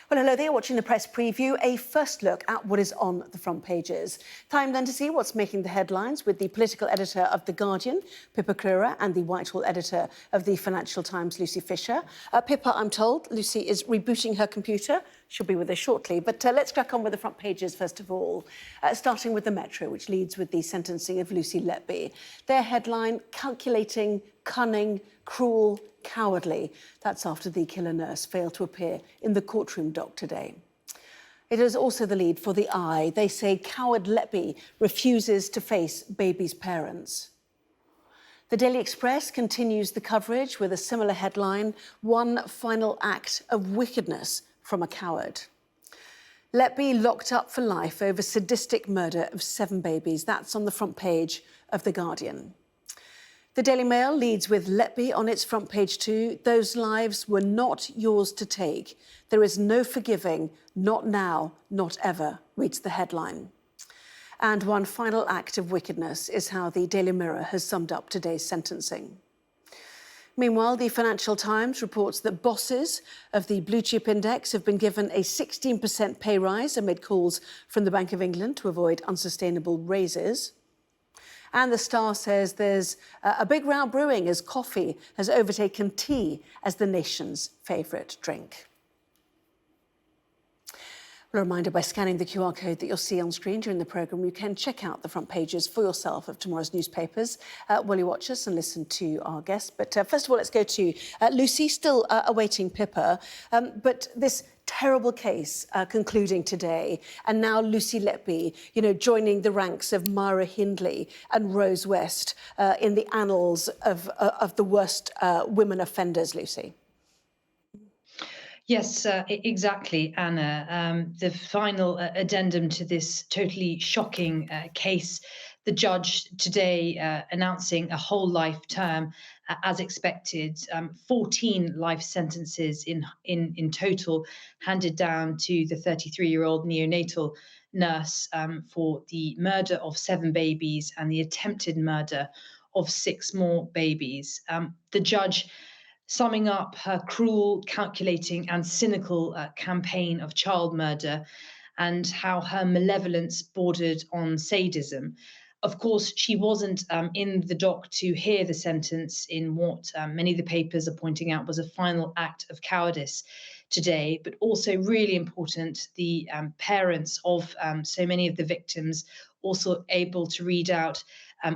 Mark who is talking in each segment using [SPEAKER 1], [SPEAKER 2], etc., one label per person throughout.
[SPEAKER 1] Well, hello there, watching the press preview, a first look at what is on the front pages. Time then to see what's making the headlines with the political editor of The Guardian, Pippa Crerar, and the Whitehall editor of the Financial Times, Lucy Fisher. Pippa, I'm told Lucy is rebooting her computer. She'll be with us shortly, but let's crack on with the front pages first of all, starting with the Metro, which leads with the sentencing of Lucy Letby. Their headline, calculating, cunning, cruel, cowardly. That's after the killer nurse failed to appear in the courtroom dock today. It is also the lead for The Eye. They say coward Letby refuses to face baby's parents. The Daily Express continues the coverage with a similar headline, one final act of wickedness from a coward. Letby locked up for life over sadistic murder of 7 babies. That's on the front page of The Guardian. The Daily Mail leads with Letby on its front page too. Those lives were not yours to take. There is no forgiving, not now, not ever, reads the headline. And one final act of wickedness is how the Daily Mirror has summed up today's sentencing. Meanwhile, the Financial Times reports that bosses of the Blue Chip Index have been given a 16% pay rise amid calls from the Bank of England to avoid unsustainable raises. And the Star says there's a big row brewing as coffee has overtaken tea as the nation's favourite drink. Well, a reminder, by scanning the QR code that you'll see on screen during the programme, you can check out the front pages for yourself of tomorrow's newspapers while you watch us and listen to our guests. But first of all, let's go to Lucy, still awaiting Pippa. But this terrible case concluding today, and now Lucy Letby, joining the ranks of Myra Hindley and Rose West in the annals of the worst women offenders, Lucy.
[SPEAKER 2] Yes, exactly, Anna. The final addendum to this totally shocking case, the judge today announcing a whole life term as expected, 14 life sentences in total handed down to the 33-year-old neonatal nurse for the murder of 7 babies and the attempted murder of 6 more babies. The judge summing up her cruel, calculating, and cynical campaign of child murder and how her malevolence bordered on sadism. Of course, she wasn't in the dock to hear the sentence in what many of the papers are pointing out was a final act of cowardice today, but also really important, the parents of so many of the victims also able to read out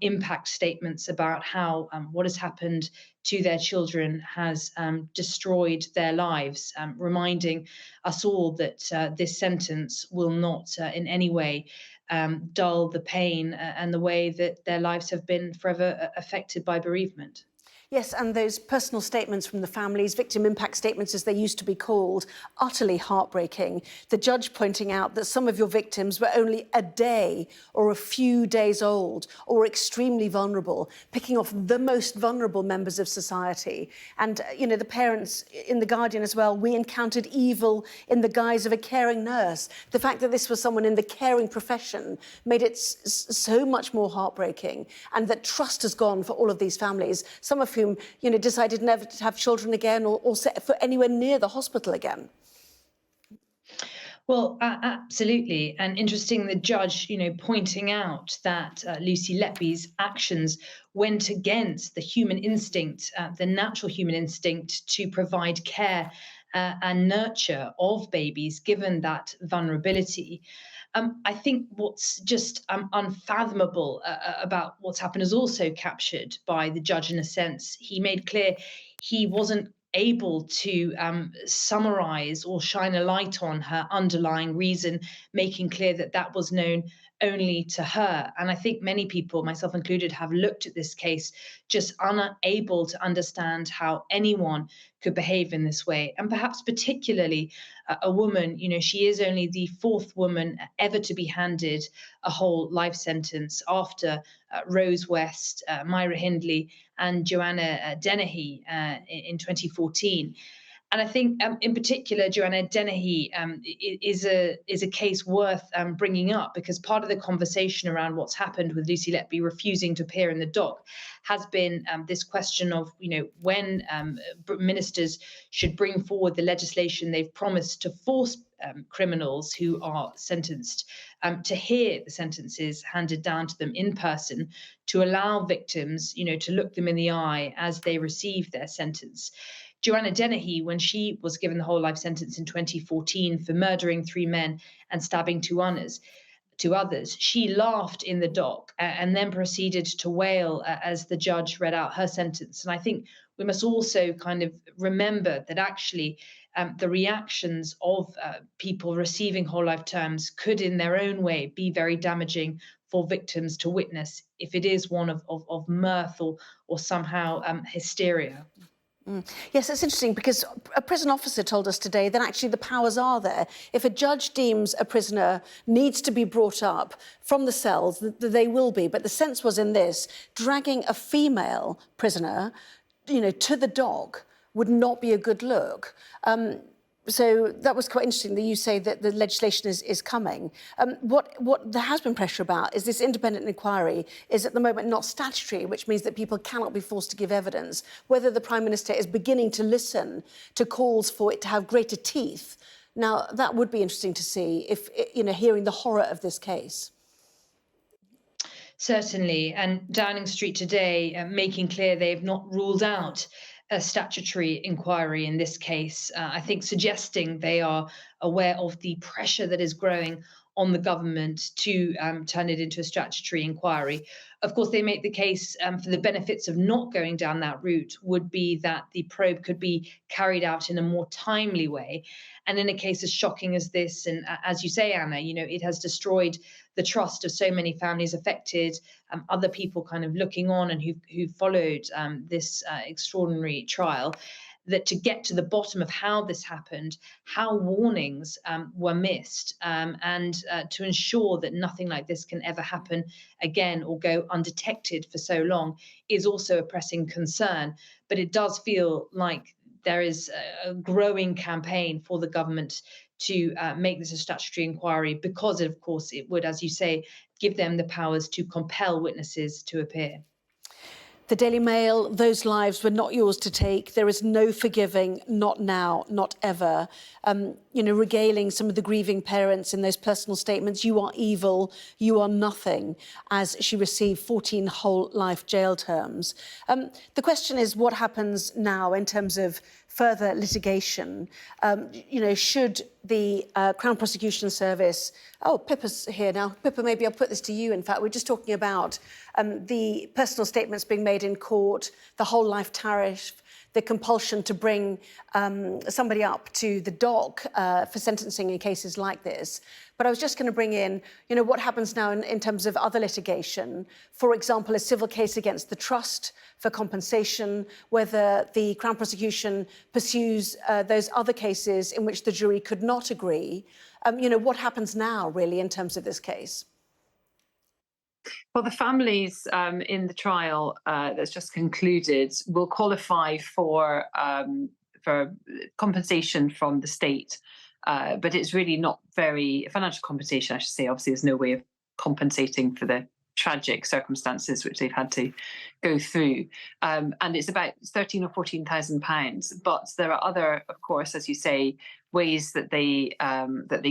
[SPEAKER 2] impact statements about how what has happened to their children has destroyed their lives, reminding us all that this sentence will not in any way dull the pain and the way that their lives have been forever affected by bereavement.
[SPEAKER 1] Yes, and those personal statements from the families, victim impact statements as they used to be called, utterly heartbreaking. The judge pointing out that some of your victims were only a day or a few days old or extremely vulnerable, picking off the most vulnerable members of society. And, the parents in The Guardian as well, we encountered evil in the guise of a caring nurse. The fact that this was someone in the caring profession made it so much more heartbreaking, and that trust has gone for all of these families, some of whom decided never to have children again or set foot anywhere near the hospital again.
[SPEAKER 2] Well, absolutely. And interesting, the judge, pointing out that Lucy Letby's actions went against the human instinct, the natural human instinct to provide care and nurture of babies, given that vulnerability. I think what's just unfathomable about what's happened is also captured by the judge in a sense. He made clear he wasn't able to summarize or shine a light on her underlying reason, making clear that that was known only to her. And I think many people, myself included, have looked at this case just unable to understand how anyone could behave in this way. And perhaps particularly a woman, she is only the 4th woman ever to be handed a whole life sentence after Rose West, Myra Hindley, and Joanna Dennehy in 2014. And I think, in particular, Joanna Dennehy is a case worth bringing up, because part of the conversation around what's happened with Lucy Letby refusing to appear in the dock has been this question of, when ministers should bring forward the legislation they've promised to force criminals who are sentenced to hear the sentences handed down to them in person, to allow victims, to look them in the eye as they receive their sentence. Joanna Dennehy, when she was given the whole life sentence in 2014 for murdering 3 men and stabbing 2 others, she laughed in the dock and then proceeded to wail as the judge read out her sentence. And I think we must also kind of remember that actually the reactions of people receiving whole life terms could, in their own way, be very damaging for victims to witness if it is one of mirth or somehow hysteria.
[SPEAKER 1] Yes, it's interesting because a prison officer told us today that actually the powers are there. If a judge deems a prisoner needs to be brought up from the cells, they will be. But the sense was in this, dragging a female prisoner, to the dock would not be a good look. So that was quite interesting that you say that the legislation is coming. What there has been pressure about is this independent inquiry is at the moment not statutory, which means that people cannot be forced to give evidence. Whether the Prime Minister is beginning to listen to calls for it to have greater teeth. Now, that would be interesting to see if, hearing the horror of this case.
[SPEAKER 2] Certainly. And Downing Street today making clear they've not ruled out a statutory inquiry in this case, I think suggesting they are aware of the pressure that is growing on the government to turn it into a statutory inquiry. Of course, they make the case for the benefits of not going down that route would be that the probe could be carried out in a more timely way. And in a case as shocking as this, and as you say, Anna, it has destroyed the trust of so many families affected, other people kind of looking on and who followed this extraordinary trial, that to get to the bottom of how this happened, how warnings were missed, and to ensure that nothing like this can ever happen again or go undetected for so long is also a pressing concern. But it does feel like there is a growing campaign for the government to make this a statutory inquiry, because, of course, it would, as you say, give them the powers to compel witnesses to appear.
[SPEAKER 1] The Daily Mail, those lives were not yours to take. There is no forgiving, not now, not ever. Regaling some of the grieving parents in those personal statements, you are evil, you are nothing, as she received 14 whole life jail terms. The question is, what happens now in terms of further litigation? Should the Crown Prosecution Service... Oh, Pippa's here now. Pippa, maybe I'll put this to you, in fact. We're just talking about the personal statements being made in court, the whole life tariff, the compulsion to bring somebody up to the dock for sentencing in cases like this. But I was just going to bring in, what happens now in terms of other litigation. For example, a civil case against the Trust for compensation, whether the Crown Prosecution pursues those other cases in which the jury could not agree. What happens now, really, in terms of this case?
[SPEAKER 3] Well, the families in the trial that's just concluded will qualify for compensation from the state, but it's really not very financial compensation, I should say. Obviously, there's no way of compensating for the tragic circumstances which they've had to go through, and it's about £13,000 or £14,000. But there are other, of course, as you say, ways that they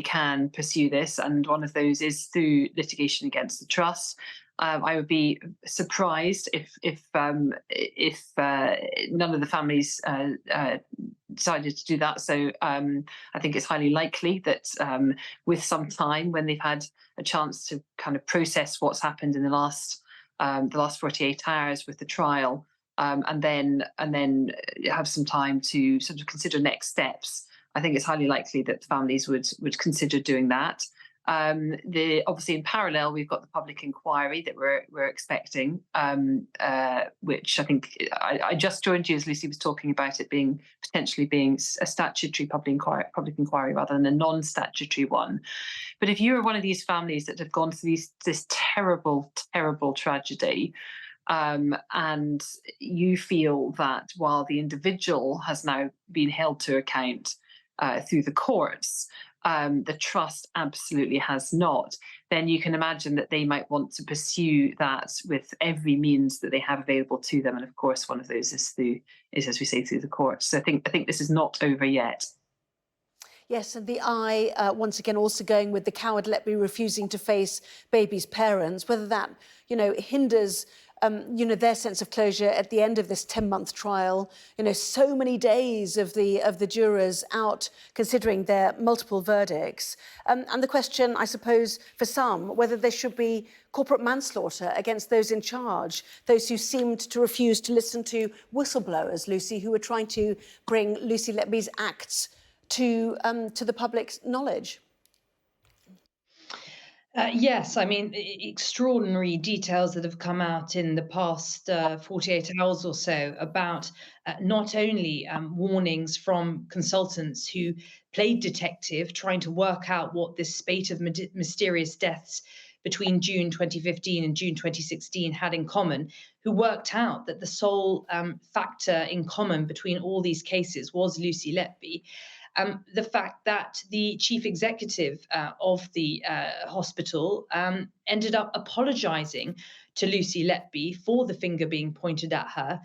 [SPEAKER 3] can pursue this, and one of those is through litigation against the Trust. I would be surprised if none of the families decided to do that. So I think it's highly likely that with some time, when they've had a chance to kind of process what's happened in the last 48 hours with the trial, and then have some time to sort of consider next steps, I think it's highly likely that families would consider doing that. Obviously, in parallel, we've got the public inquiry that we're expecting, which I think I just joined you as Lucy was talking about it potentially being a statutory public inquiry rather than a non-statutory one. But if you are one of these families that have gone through this terrible, terrible tragedy, And you feel that while the individual has now been held to account through the courts, the trust absolutely has not, then you can imagine that they might want to pursue that with every means that they have available to them. And of course, one of those is, as we say, through the courts. So I think this is not over yet.
[SPEAKER 1] Yes, and the eye, once again, also going with the coward Letby refusing to face baby's parents, whether that, hinders, their sense of closure at the end of this 10-month trial. So many days of the jurors out considering their multiple verdicts. And the question, I suppose, for some, whether there should be corporate manslaughter against those in charge, those who seemed to refuse to listen to whistleblowers, Lucy, who were trying to bring Lucy Letby's acts to the public's knowledge.
[SPEAKER 2] Yes, I mean, extraordinary details that have come out in the past 48 hours or so about not only warnings from consultants who played detective, trying to work out what this spate of mysterious deaths between June 2015 and June 2016 had in common, who worked out that the sole factor in common between all these cases was Lucy Letby. The fact that the chief executive of the hospital ended up apologising to Lucy Letby for the finger being pointed at her,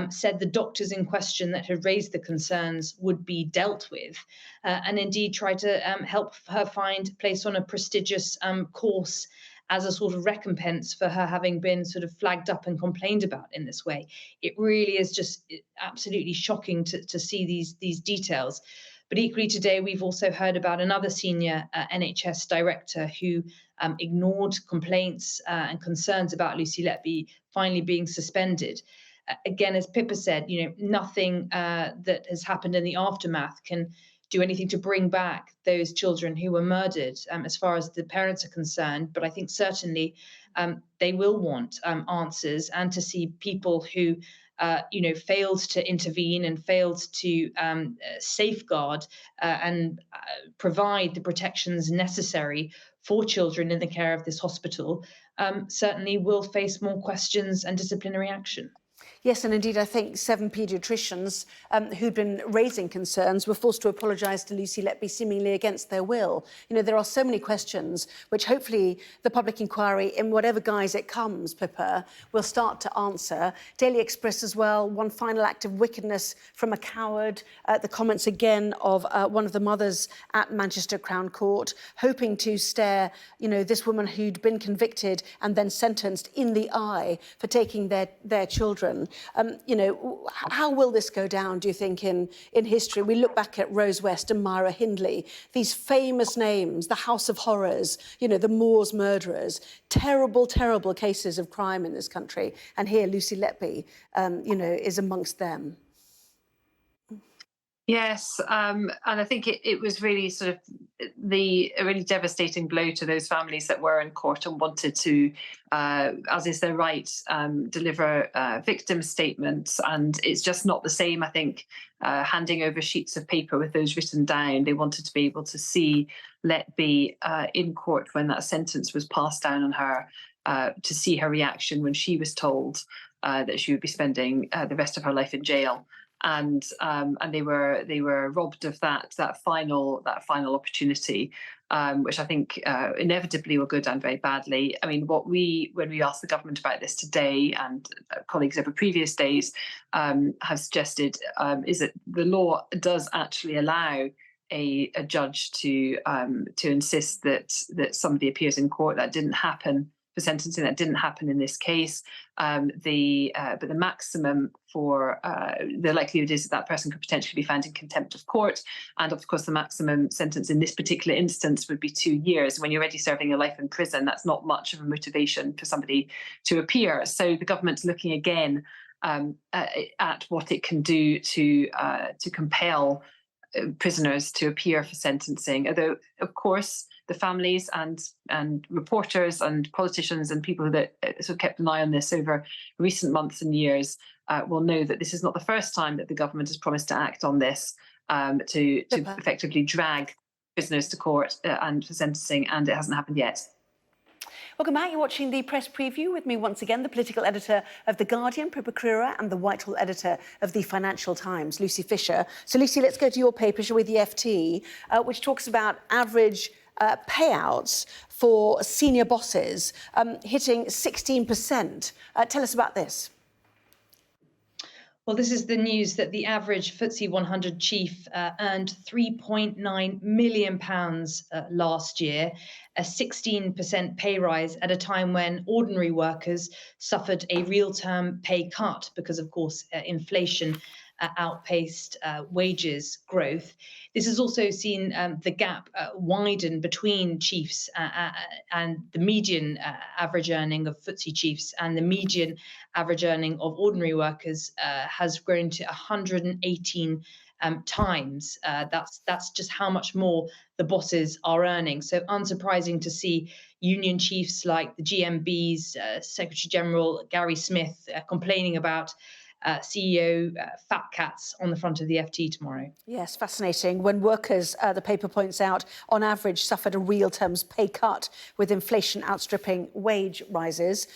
[SPEAKER 2] said the doctors in question that had raised the concerns would be dealt with, and indeed tried to help her find place on a prestigious course as a sort of recompense for her having been sort of flagged up and complained about in this way. It really is just absolutely shocking to see these details. But equally today, we've also heard about another senior NHS director who ignored complaints and concerns about Lucy Letby finally being suspended. Again, as Pippa said, nothing that has happened in the aftermath can do anything to bring back those children who were murdered as far as the parents are concerned. But I think certainly they will want answers, and to see people who failed to intervene and failed to safeguard and provide the protections necessary for children in the care of this hospital, certainly will face more questions and disciplinary action.
[SPEAKER 1] Yes, and indeed, I think 7 paediatricians who'd been raising concerns were forced to apologise to Lucy Letby seemingly against their will. There are so many questions which hopefully the public inquiry, in whatever guise it comes, Pippa, will start to answer. Daily Express as well, one final act of wickedness from a coward. The comments again of one of the mothers at Manchester Crown Court, hoping to stare, this woman who'd been convicted and then sentenced in the eye for taking their children. How will this go down, do you think, in history? We look back at Rose West and Myra Hindley, these famous names, the House of Horrors, the Moors murderers, terrible, terrible cases of crime in this country. And here Lucy Letby, is amongst them.
[SPEAKER 3] Yes, and I think it was really sort of a really devastating blow to those families that were in court and wanted to, as is their right, deliver victim statements. And it's just not the same, I think, handing over sheets of paper with those written down. They wanted to be able to see Letby in court when that sentence was passed down on her, to see her reaction when she was told that she would be spending the rest of her life in jail. And they were robbed of that final opportunity, which I think inevitably will go down very badly. I mean, when we asked the government about this today, and colleagues over previous days have suggested, is that the law does actually allow a judge to insist that somebody appears in court. That didn't happen for sentencing. That didn't happen in this case. But the maximum for the likelihood is that person could potentially be found in contempt of court. And of course, the maximum sentence in this particular instance would be 2 years. When you're already serving a life in prison, that's not much of a motivation for somebody to appear. So the government's looking again at what it can do to compel prisoners to appear for sentencing. Although, of course, the families and reporters and politicians and people that sort of kept an eye on this over recent months and years will know that this is not the first time that the government has promised to act on this, to effectively drag prisoners to court and for sentencing, and it hasn't happened yet.
[SPEAKER 1] Welcome back. You're watching the press preview with me once again, the political editor of The Guardian, Pippa Crerar, and the Whitehall editor of the Financial Times, Lucy Fisher. So, Lucy, let's go to your paper, shall we, the FT, which talks about average payouts for senior bosses hitting 16%. Tell us about this.
[SPEAKER 2] Well, this is the news that the average FTSE 100 chief earned £3.9 million last year, a 16% pay rise at a time when ordinary workers suffered a real-term pay cut because, of course, inflation outpaced wages growth. This has also seen the gap widen between chiefs and the median average earning of FTSE chiefs and the median average earning of ordinary workers has grown to 118 times. That's just how much more the bosses are earning. So unsurprising to see union chiefs like the GMB's Secretary General Gary Smith complaining about CEO fat cats on the front of the FT tomorrow.
[SPEAKER 1] Yes, fascinating. When workers, the paper points out, on average suffered a real terms pay cut with inflation outstripping wage rises.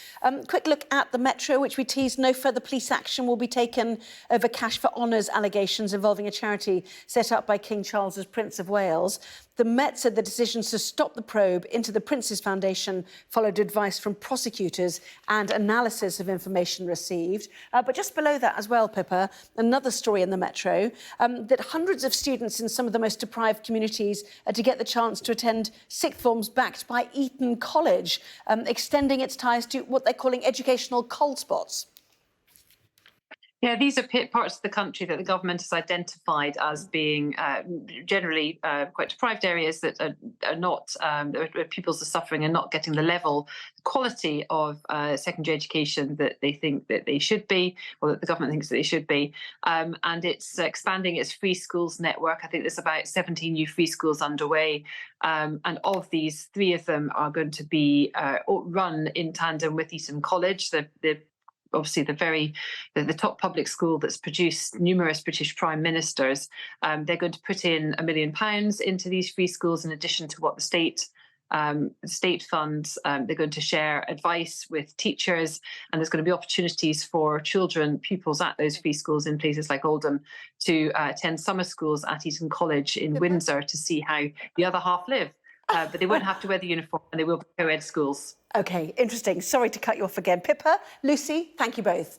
[SPEAKER 1] Quick look at the Metro, which we teased. No further police action will be taken over cash for honours allegations involving a charity set up by King Charles as Prince of Wales. The Met said the decisions to stop the probe into the Prince's Foundation followed advice from prosecutors and analysis of information received. But just below that as well, Pippa, another story in the Metro, that hundreds of students in some of the most deprived communities are to get the chance to attend sixth forms backed by Eton College, extending its ties to what they're calling educational cold spots.
[SPEAKER 3] Yeah, these are parts of the country that the government has identified as being generally quite deprived areas that are not, where pupils are suffering and not getting the level, quality of secondary education that they think that they should be, or that the government thinks that they should be. And it's expanding its free schools network. I think there's about 17 new free schools underway. And of these, 3 of them are going to be run in tandem with Eton College, obviously the top public school that's produced numerous British prime ministers. They're going to put in £1 million into these free schools in addition to what the state funds. They're going to share advice with teachers, and there's going to be opportunities for pupils at those free schools in places like Oldham to attend summer schools at Eton College in Windsor to see how the other half live. But they won't have to wear the uniform, and they will be co-ed schools.
[SPEAKER 1] OK, interesting. Sorry to cut you off again. Pippa, Lucy, thank you both.